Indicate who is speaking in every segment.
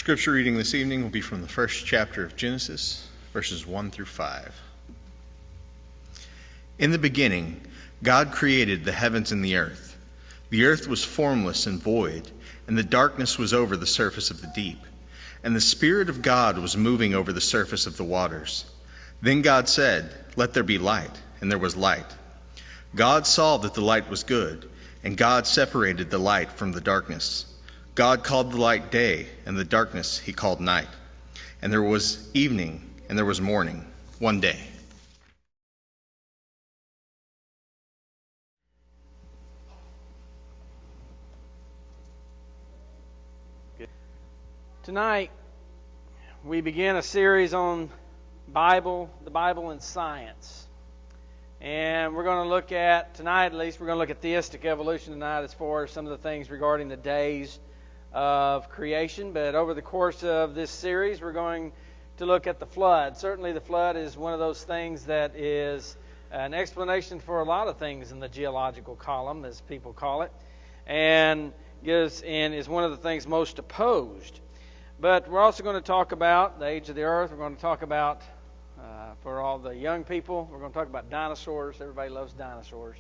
Speaker 1: Scripture reading this evening will be from the first chapter of Genesis, verses 1 through 5. In the beginning, God created the heavens and the earth. The earth was formless and void, and the darkness was over the surface of the deep. And the Spirit of God was moving over the surface of the waters. Then God said, "Let there be light," and there was light. God saw that the light was good, and God separated the light from the darkness. God called the light day, and the darkness he called night. And there was evening, and there was morning, one day.
Speaker 2: Tonight, we begin a series on the Bible and science. And we're going to look at, tonight at least, we're going to look at theistic evolution tonight as far as some of the things regarding the days of creation. But over the course of this series, we're going to look at the flood. Certainly the flood is one of those things that is an explanation for a lot of things in the geological column, as people call it, and is one of the things most opposed. But we're also going to talk about the age of the earth. We're going to talk about, for all the young people, we're going to talk about dinosaurs. Everybody loves dinosaurs.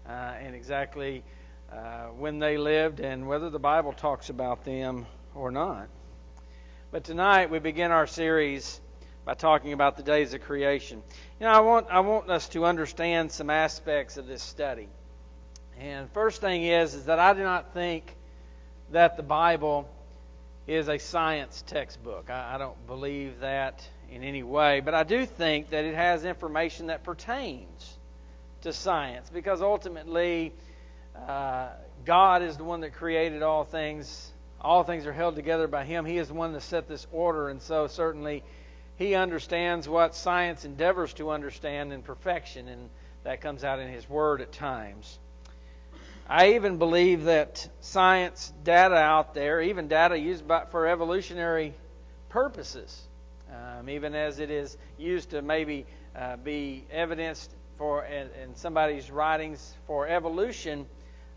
Speaker 2: And exactly when they lived and whether the Bible talks about them or not. But tonight we begin our series by talking about the days of creation. You know, I want us to understand some aspects of this study. And first thing is that I do not think that the Bible is a science textbook. I don't believe that in any way. But I do think that it has information that pertains to science, because ultimately God is the one that created all things. All things are held together by Him. He is the one that set this order, and so certainly He understands what science endeavors to understand in perfection, and that comes out in His Word at times. I even believe that science data out there, even data used for evolutionary purposes, even as it is used to maybe be evidenced for in somebody's writings for evolution,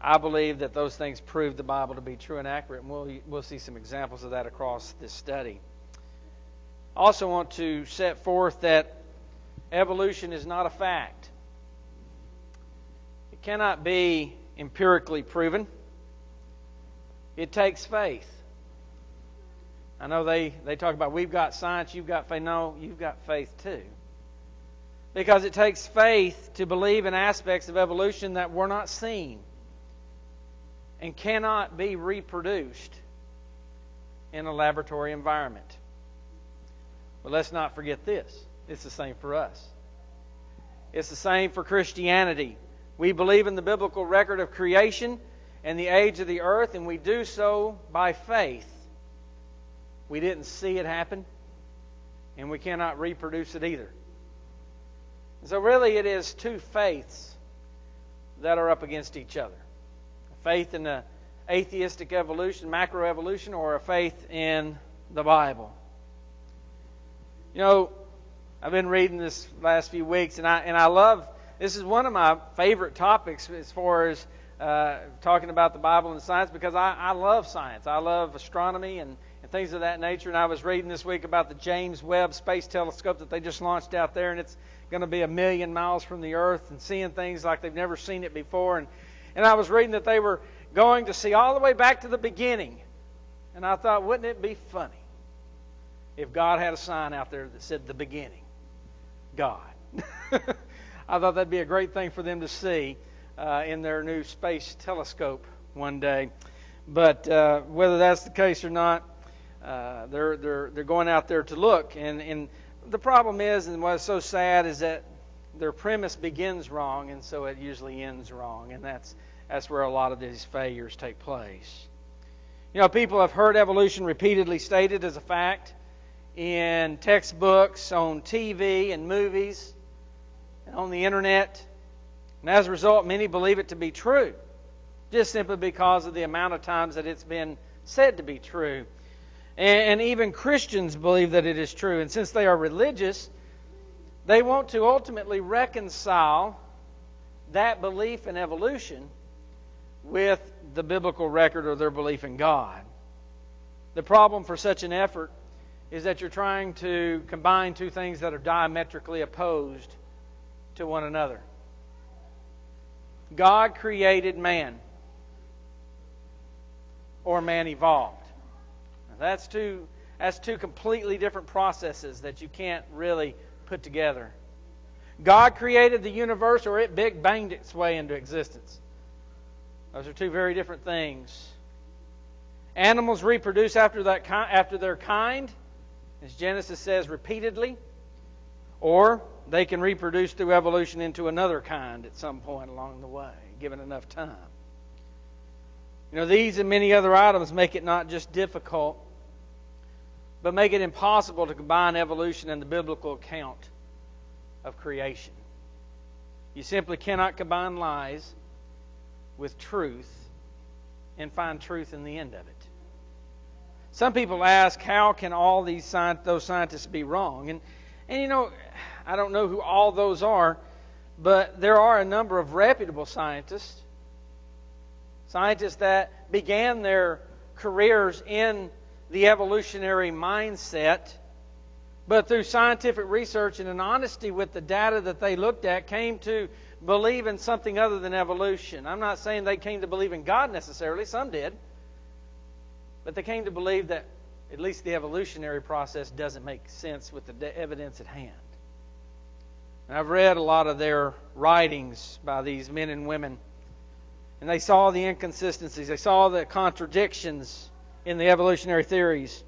Speaker 2: I believe that those things prove the Bible to be true and accurate, and we'll see some examples of that across this study. I also want to set forth that evolution is not a fact. It cannot be empirically proven. It takes faith. I know they talk about we've got science, you've got faith. No, you've got faith too. Because it takes faith to believe in aspects of evolution that were not seen and cannot be reproduced in a laboratory environment. But let's not forget this. It's the same for us. It's the same for Christianity. We believe in the biblical record of creation and the age of the earth, and we do so by faith. We didn't see it happen, and we cannot reproduce it either. So really it is two faiths that are up against each other. A faith in the atheistic evolution, macroevolution, or a faith in the Bible. You know, I've been reading this last few weeks, and I love, this is one of my favorite topics as far as talking about the Bible and science, because I love science. I love astronomy and things of that nature. And I was reading this week about the James Webb Space Telescope that they just launched out there, and it's going to be 1 million miles from the Earth and seeing things like they've never seen it before. And I was reading that they were going to see all the way back to the beginning. And I thought, wouldn't it be funny if God had a sign out there that said the beginning? God. I thought that'd be a great thing for them to see in their new space telescope one day. But whether that's the case or not, they're going out there to look. And the problem is, and what's so sad, is that their premise begins wrong, and so it usually ends wrong. And that's where a lot of these failures take place. You know, people have heard evolution repeatedly stated as a fact in textbooks, on TV and movies, and on the internet. And as a result, many believe it to be true, just simply because of the amount of times that it's been said to be true. And even Christians believe that it is true. And since they are religious, they want to ultimately reconcile that belief in evolution with the biblical record or their belief in God. The problem for such an effort is that you're trying to combine two things that are diametrically opposed to one another. God created man, or man evolved. Now, that's two completely different processes that you can't really put together. God created the universe, or it big banged its way into existence. Those are two very different things. Animals reproduce after their kind, as Genesis says repeatedly, or they can reproduce through evolution into another kind at some point along the way, given enough time. These and many other items make it not just difficult, but make it impossible to combine evolution and the biblical account of creation. You simply cannot combine lies with truth and find truth in the end of it. Some people ask, how can all those scientists be wrong? And I don't know who all those are, but there are a number of reputable scientists that began their careers in the evolutionary mindset, but through scientific research and an honesty with the data that they looked at, came to believe in something other than evolution. I'm not saying they came to believe in God necessarily. Some did. But they came to believe that at least the evolutionary process doesn't make sense with the evidence at hand. And I've read a lot of their writings by these men and women, and they saw the inconsistencies. They saw the contradictions in the evolutionary theories.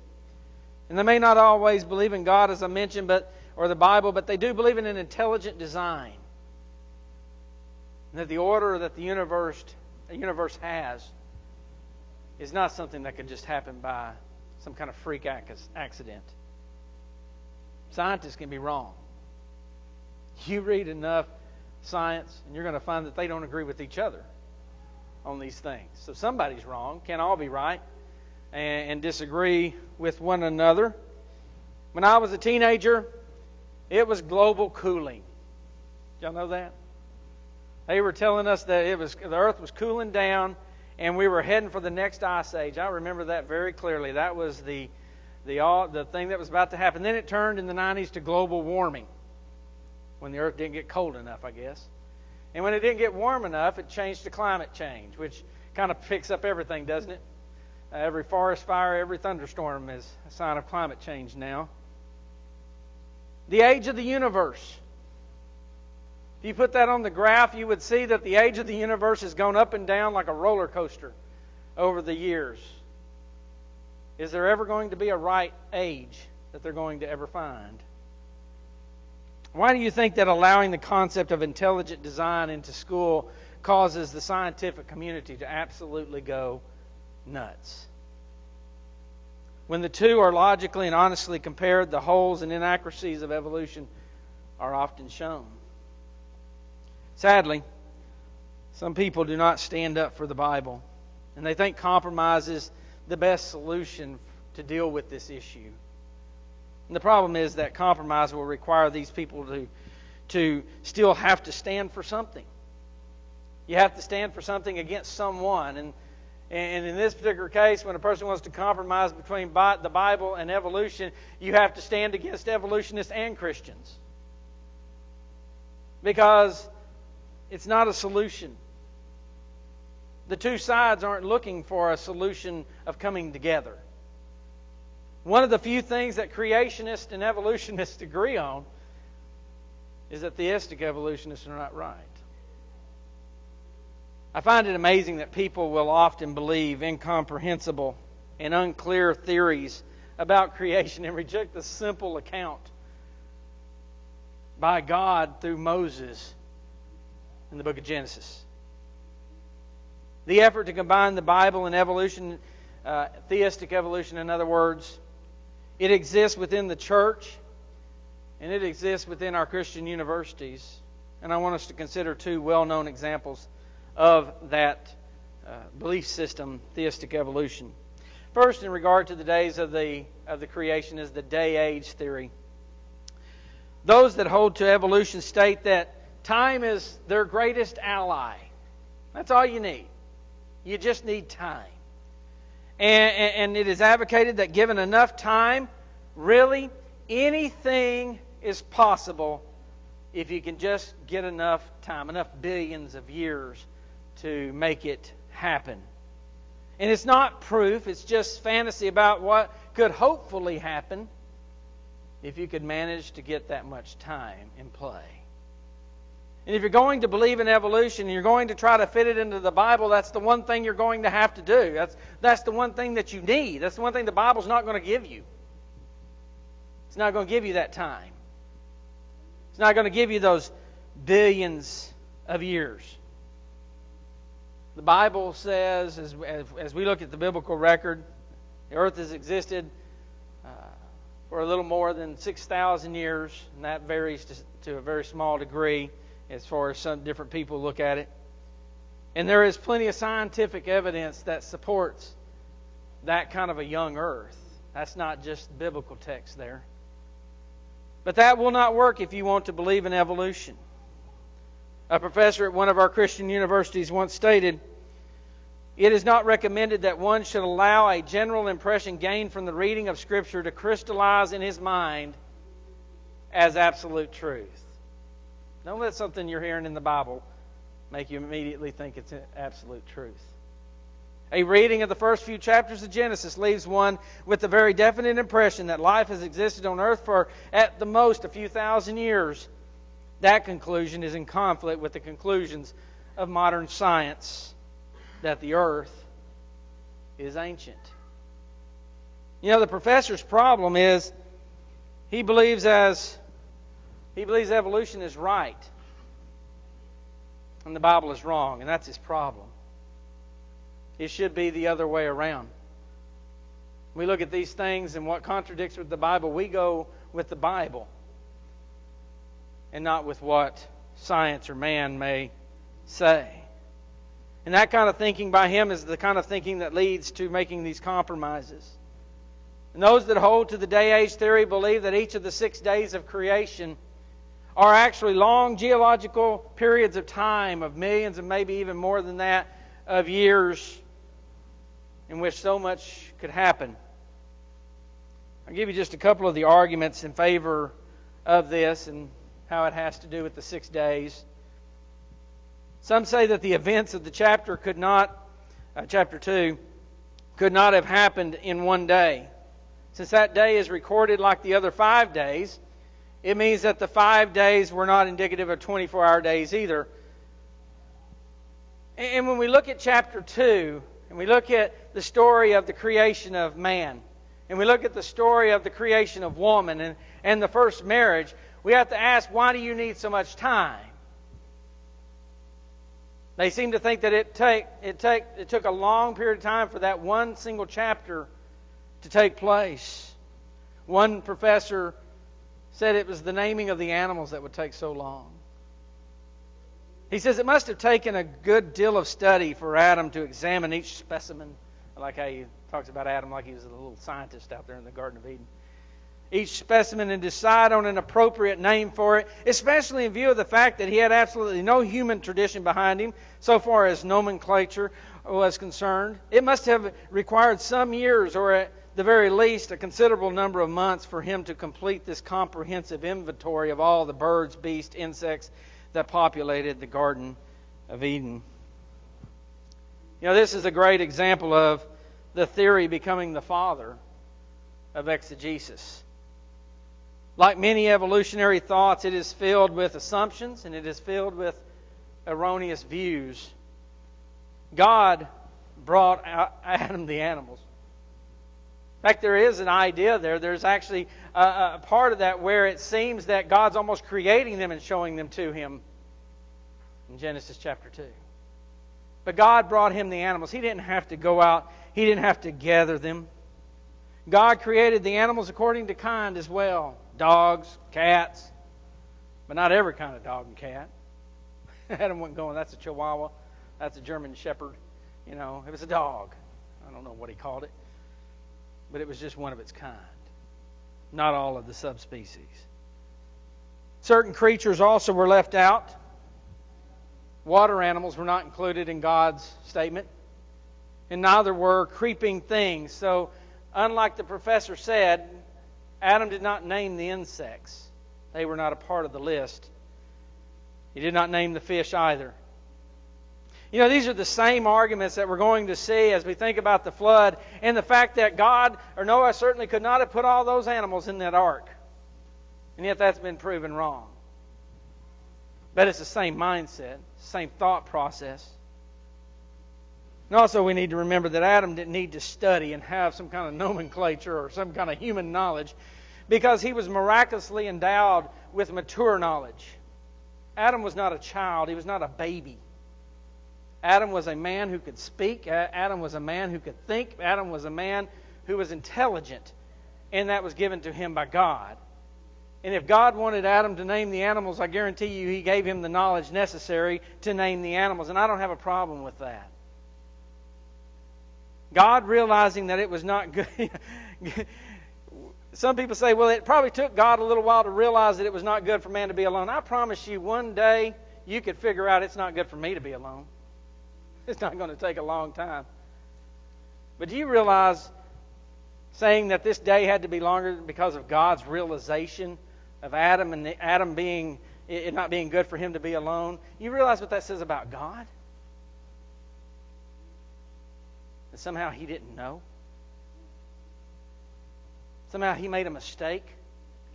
Speaker 2: And they may not always believe in God, as I mentioned, or the Bible, but they do believe in an intelligent design. And that the order that the universe has is not something that could just happen by some kind of freak accident. Scientists can be wrong. You read enough science, and you're going to find that they don't agree with each other on these things. So somebody's wrong. Can't all be right and disagree with one another. When I was a teenager, it was global cooling. Y'all know that? They were telling us that the earth was cooling down, and we were heading for the next ice age. I remember that very clearly. That was the thing that was about to happen. Then it turned in the 90s to global warming, when the earth didn't get cold enough, I guess. And when it didn't get warm enough, it changed to climate change, which kind of picks up everything, doesn't it? Every forest fire, every thunderstorm is a sign of climate change now. The age of the universe. If you put that on the graph, you would see that the age of the universe has gone up and down like a roller coaster over the years. Is there ever going to be a right age that they're going to ever find? Why do you think that allowing the concept of intelligent design into school causes the scientific community to absolutely go nuts? When the two are logically and honestly compared, the holes and inaccuracies of evolution are often shown. Sadly, some people do not stand up for the Bible, and they think compromise is the best solution to deal with this issue. And the problem is that compromise will require these people to still have to stand for something. You have to stand for something against someone. And in this particular case, when a person wants to compromise between the Bible and evolution, you have to stand against evolutionists and Christians. Because it's not a solution. The two sides aren't looking for a solution of coming together. One of the few things that creationists and evolutionists agree on is that theistic evolutionists are not right. I find it amazing that people will often believe incomprehensible and unclear theories about creation and reject the simple account by God through Moses in the book of Genesis. The effort to combine the Bible and evolution, theistic evolution in other words, it exists within the church and it exists within our Christian universities. And I want us to consider two well-known examples of that belief system, theistic evolution. First, in regard to the days of the creation, is the day-age theory. Those that hold to evolution state that time is their greatest ally. That's all you need. You just need time. And it is advocated that given enough time, really anything is possible if you can just get enough time, enough billions of years to make it happen. And it's not proof, it's just fantasy about what could hopefully happen if you could manage to get that much time in play. And if you're going to believe in evolution and you're going to try to fit it into the Bible, that's the one thing you're going to have to do. That's the one thing that you need. That's the one thing the Bible's not going to give you. It's not going to give you that time. It's not going to give you those billions of years. The Bible says, as we look at the biblical record, the earth has existed for a little more than 6,000 years, and that varies to a very small degree as far as some different people look at it. And there is plenty of scientific evidence that supports that kind of a young earth. That's not just biblical text there. But that will not work if you want to believe in evolution. A professor at one of our Christian universities once stated, "It is not recommended that one should allow a general impression gained from the reading of Scripture to crystallize in his mind as absolute truth." Don't let something you're hearing in the Bible make you immediately think it's absolute truth. A reading of the first few chapters of Genesis leaves one with the very definite impression that life has existed on earth for at the most a few thousand years. That conclusion is in conflict with the conclusions of modern science that the earth is ancient. You know, the professor's problem is he believes evolution is right and the Bible is wrong, and that's his problem. It should be the other way around. We look at these things and what contradicts with the Bible, we go with the Bible and not with what science or man may say. And that kind of thinking by him is the kind of thinking that leads to making these compromises. And those that hold to the day-age theory believe that each of the 6 days of creation are actually long geological periods of time, of millions and maybe even more than that, of years in which so much could happen. I'll give you just a couple of the arguments in favor of this and how it has to do with the 6 days. Some say that the events of the chapter chapter 2, could not have happened in one day. Since that day is recorded like the other 5 days, it means that the 5 days were not indicative of 24-hour days either. And when we look at chapter 2, and we look at the story of the creation of man, and we look at the story of the creation of woman and the first marriage, we have to ask, why do you need so much time? They seem to think that it took a long period of time for that one single chapter to take place. One professor said it was the naming of the animals that would take so long. He says it must have taken a good deal of study for Adam to examine each specimen. I like how he talks about Adam like he was a little scientist out there in the Garden of Eden. Each specimen and decide on an appropriate name for it, especially in view of the fact that he had absolutely no human tradition behind him so far as nomenclature was concerned. It must have required some years, or at the very least a considerable number of months, for him to complete this comprehensive inventory of all the birds, beasts, insects that populated the Garden of Eden. You know, this is a great example of the theory becoming the father of exegesis. Like many evolutionary thoughts, it is filled with assumptions and it is filled with erroneous views. God brought Adam the animals. In fact, there is an idea there. There's actually a part of that where it seems that God's almost creating them and showing them to him in Genesis chapter 2. But God brought him the animals. He didn't have to go out. He didn't have to gather them. God created the animals according to kind as well. Dogs, cats, but not every kind of dog and cat. Adam wasn't going, that's a Chihuahua, that's a German Shepherd. You know, it was a dog. I don't know what he called it. But it was just one of its kind. Not all of the subspecies. Certain creatures also were left out. Water animals were not included in God's statement. and neither were creeping things. So, unlike the professor said, Adam did not name the insects. They were not a part of the list. He did not name the fish either. You know, these are the same arguments that we're going to see as we think about the flood and the fact that God, or Noah certainly could not have put all those animals in that ark. And yet that's been proven wrong. But it's the same mindset, same thought process. And also we need to remember that Adam didn't need to study and have some kind of nomenclature or some kind of human knowledge because he was miraculously endowed with mature knowledge. Adam was not a child. He was not a baby. Adam was a man who could speak. Adam was a man who could think. Adam was a man who was intelligent. And that was given to him by God. And if God wanted Adam to name the animals, I guarantee you He gave him the knowledge necessary to name the animals. And I don't have a problem with that. God realizing that it was not good. Some people say, well, it probably took God a little while to realize that it was not good for man to be alone. I promise you, one day you could figure out it's not good for me to be alone. It's not going to take a long time. But do you realize saying that this day had to be longer because of God's realization of Adam and Adam being it not being good for him to be alone? You realize what that says about God? That somehow He didn't know. Somehow He made a mistake.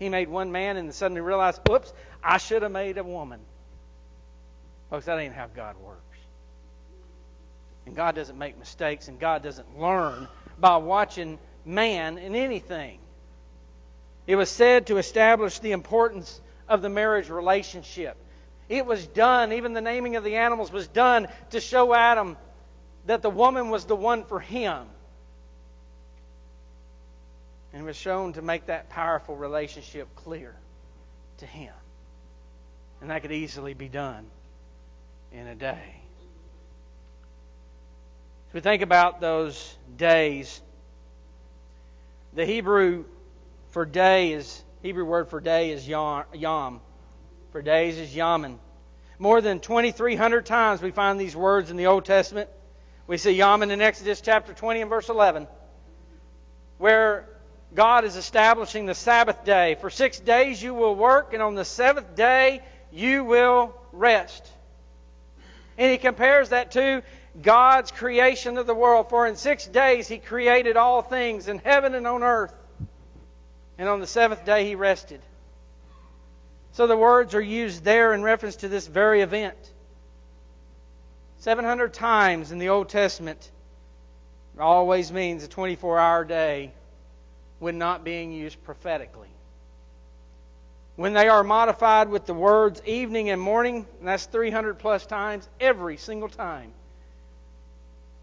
Speaker 2: He made one man and suddenly realized, whoops, I should have made a woman. Folks, that ain't how God works. And God doesn't make mistakes, and God doesn't learn by watching man in anything. It was said to establish the importance of the marriage relationship. It was done, even the naming of the animals was done to show Adam that the woman was the one for him. And it was shown to make that powerful relationship clear to him. And that could easily be done in a day. If we think about those days, the Hebrew word for day is yom. For days is yamin. More than 2,300 times we find these words in the Old Testament. We see yamin in Exodus chapter 20 and verse 11, where God is establishing the Sabbath day. For 6 days you will work, and on the seventh day you will rest. And He compares that to God's creation of the world. For in 6 days He created all things in heaven and on earth. And on the seventh day He rested. So the words are used there in reference to this very event. 700 times in the Old Testament always means a 24-hour day when not being used prophetically. When they are modified with the words evening and morning, and that's 300 plus times, every single time,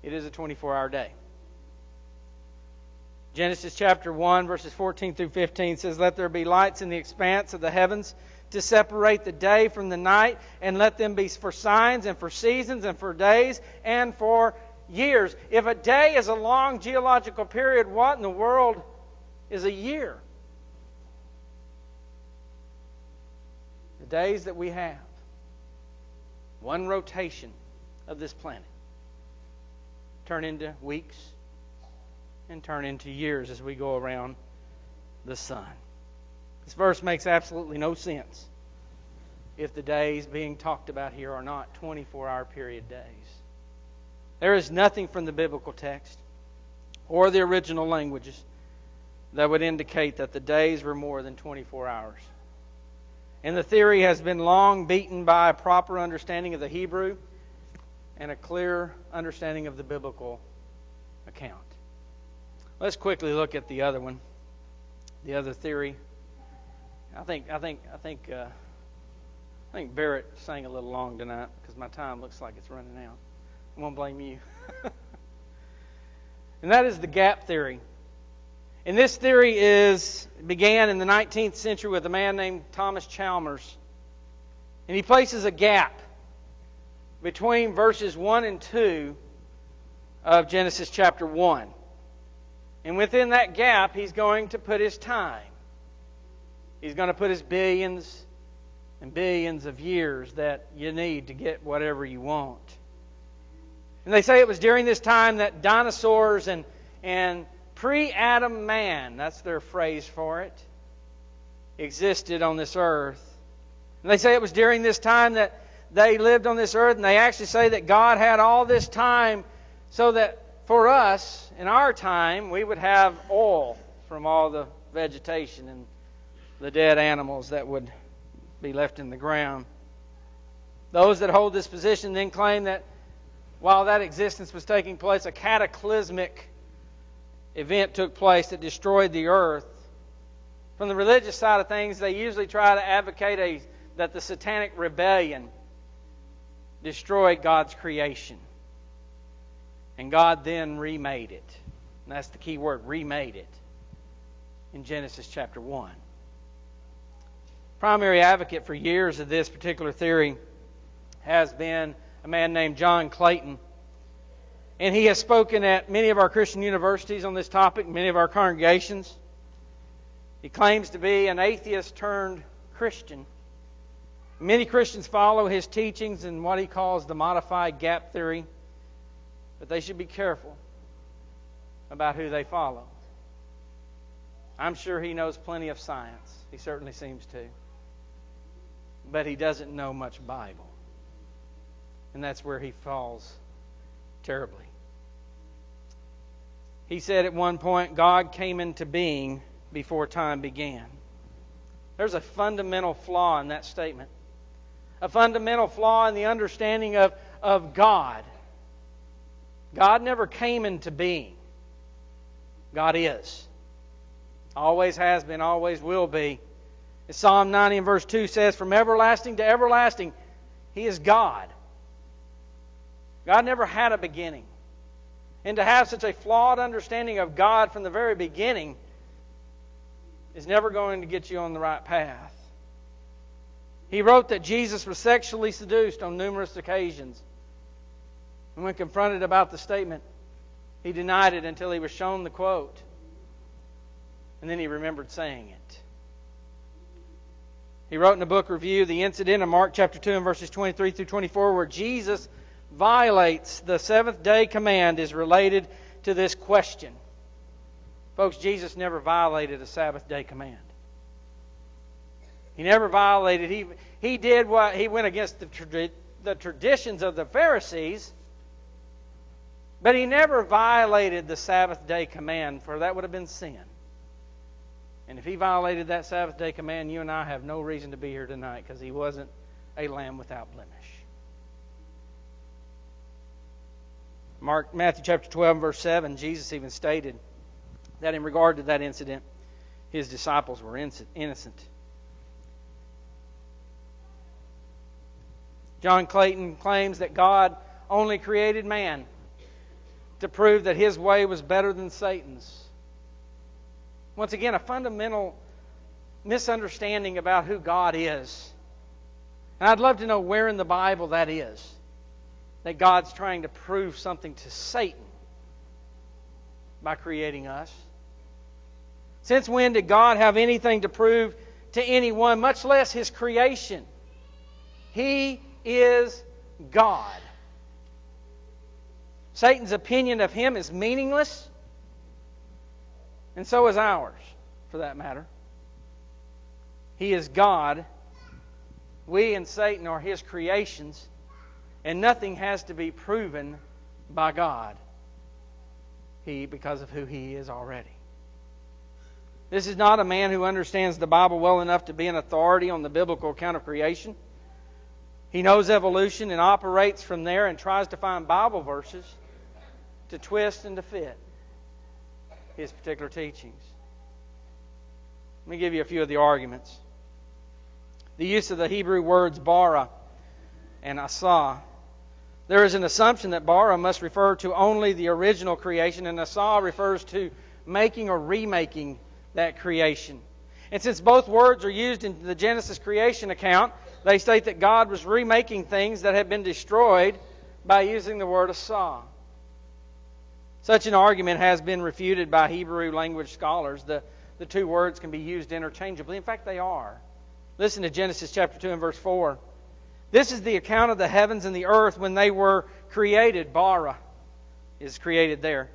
Speaker 2: it is a 24-hour day. Genesis chapter 1, verses 14 through 15 says, "Let there be lights in the expanse of the heavens to separate the day from the night, and let them be for signs and for seasons and for days and for years." If a day is a long geological period, what in the world is a year? The days that we have, one rotation of this planet, turn into weeks and turn into years as we go around the sun. This verse makes absolutely no sense if the days being talked about here are not 24-hour period days. There is nothing from the biblical text or the original languages that would indicate that the days were more than 24 hours. And the theory has been long beaten by a proper understanding of the Hebrew and a clear understanding of the biblical account. Let's quickly look at the other one, the other theory. I think Barrett sang a little long tonight because my time looks like it's running out. I won't blame you. And that is the gap theory. And this theory began in the 19th century with a man named Thomas Chalmers. And he places a gap between verses 1 and 2 of Genesis chapter 1. And within that gap, he's going to put his time. He's going to put his billions and billions of years that you need to get whatever you want. And they say it was during this time that dinosaurs and pre-Adam man, that's their phrase for it, existed on this earth. And they say it was during this time that they lived on this earth, and they actually say that God had all this time so that for us, in our time, we would have oil from all the vegetation and the dead animals that would be left in the ground. Those that hold this position then claim that while that existence was taking place, a cataclysmic event took place that destroyed the earth. From the religious side of things, they usually try to advocate that the satanic rebellion destroyed God's creation. And God then remade it. And that's the key word, remade it, in Genesis chapter 1. Primary advocate for years of this particular theory has been a man named John Clayton. And he has spoken at many of our Christian universities on this topic, many of our congregations. He claims to be an atheist turned Christian. Many Christians follow his teachings in what he calls the modified gap theory, but they should be careful about who they follow. I'm sure he knows plenty of science. He certainly seems to. But he doesn't know much Bible. And that's where he falls terribly. He said at one point, God came into being before time began. There's a fundamental flaw in that statement. A fundamental flaw in the understanding of God. God never came into being. God is. Always has been, always will be. As Psalm 90 and verse 2 says, from everlasting to everlasting, He is God. God never had a beginning. And to have such a flawed understanding of God from the very beginning is never going to get you on the right path. He wrote that Jesus was sexually seduced on numerous occasions. And when confronted about the statement, he denied it until he was shown the quote. And then he remembered saying it. He wrote in a book review the incident in Mark chapter 2 and verses 23 through 24 where Jesus violates the seventh day command is related to this question. Folks, Jesus never violated a Sabbath day command. He never violated. He did what he went against the traditions of the Pharisees, but he never violated the Sabbath day command, for that would have been sin. And if he violated that Sabbath day command, you and I have no reason to be here tonight because he wasn't a lamb without blemish. Matthew chapter 12 verse 7, Jesus even stated that in regard to that incident, his disciples were innocent. John Clayton claims that God only created man to prove that his way was better than Satan's. Once again, a fundamental misunderstanding about who God is. And I'd love to know where in the Bible that is. That God's trying to prove something to Satan by creating us. Since when did God have anything to prove to anyone, much less His creation? He is God. Satan's opinion of Him is meaningless, and so is ours, for that matter. He is God. We and Satan are His creations, and nothing has to be proven by God. Because of who He is already. This is not a man who understands the Bible well enough to be an authority on the biblical account of creation. He knows evolution and operates from there and tries to find Bible verses to twist and to fit his particular teachings. Let me give you a few of the arguments. The use of the Hebrew words bara and asa. There is an assumption that bara must refer to only the original creation, and asa refers to making or remaking that creation. And since both words are used in the Genesis creation account, they state that God was remaking things that had been destroyed by using the word asa. Such an argument has been refuted by Hebrew language scholars. The two words can be used interchangeably. In fact, they are. Listen to Genesis chapter 2 and verse 4. This is the account of the heavens and the earth when they were created. Bara is created there.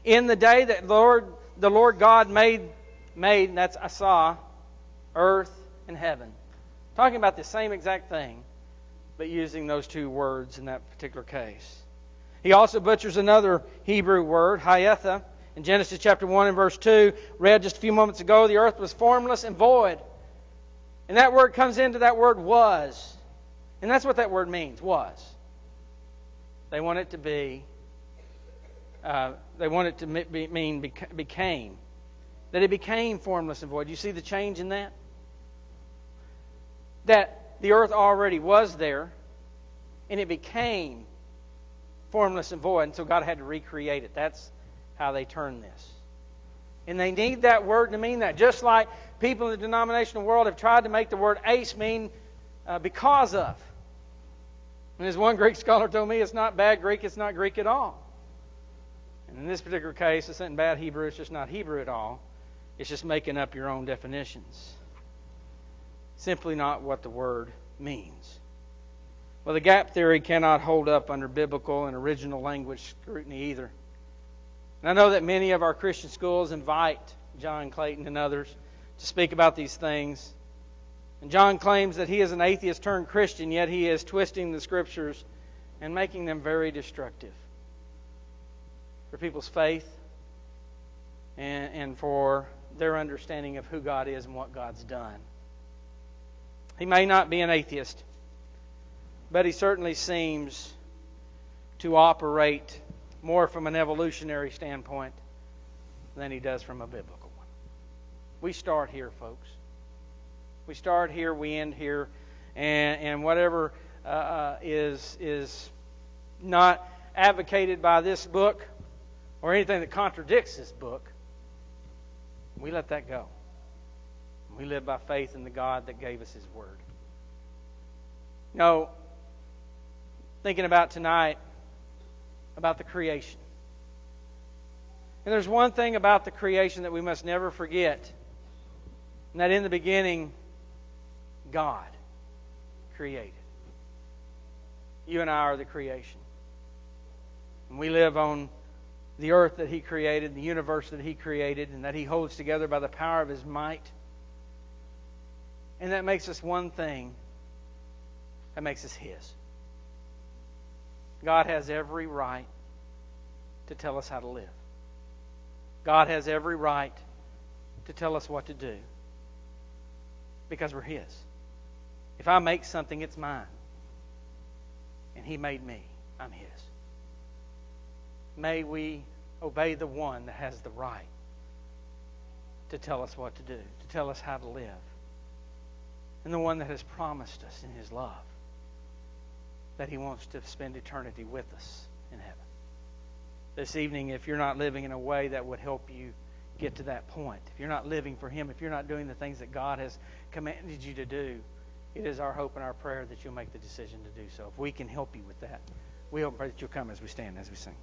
Speaker 2: In the day that the Lord God made, that's Asa, earth and heaven. Talking about the same exact thing, but using those two words in that particular case. He also butchers another Hebrew word, hayetha. In Genesis chapter 1 and verse 2, read just a few moments ago, the earth was formless and void. And that word comes into that word was. And that's what that word means, was. They want it to be, mean became. That it became formless and void. You see the change in that? That the earth already was there, and it became formless and void, and so God had to recreate it. That's how they turn this. And they need that word to mean that. Just like people in the denominational world have tried to make the word ace mean because of. And as one Greek scholar told me, it's not bad Greek, it's not Greek at all. And in this particular case, it's not bad Hebrew, it's just not Hebrew at all. It's just making up your own definitions. Simply not what the word means. Well, the gap theory cannot hold up under biblical and original language scrutiny either. And I know that many of our Christian schools invite John Clayton and others to speak about these things. And John claims that he is an atheist turned Christian, yet he is twisting the Scriptures and making them very destructive for people's faith and for their understanding of who God is and what God's done. He may not be an atheist, but he certainly seems to operate more from an evolutionary standpoint than he does from a biblical one. We start here, folks. We start here, we end here, and whatever is not advocated by this book or anything that contradicts this book, we let that go. We live by faith in the God that gave us His Word. You know, thinking about tonight, about the creation. And there's one thing about the creation that we must never forget, and that in the beginning, God created. You and I are the creation. And we live on the earth that He created, the universe that He created, and that He holds together by the power of His might. And that makes us one thing. That makes us His. God has every right to tell us how to live. God has every right to tell us what to do. Because we're His. If I make something, it's mine. And He made me. I'm His. May we obey the one that has the right to tell us what to do, to tell us how to live. And the one that has promised us in His love that He wants to spend eternity with us in heaven. This evening, if you're not living in a way that would help you get to that point, if you're not living for Him, if you're not doing the things that God has commanded you to do, it is our hope and our prayer that you'll make the decision to do so. If we can help you with that, we hope and pray that you'll come as we stand, as we sing.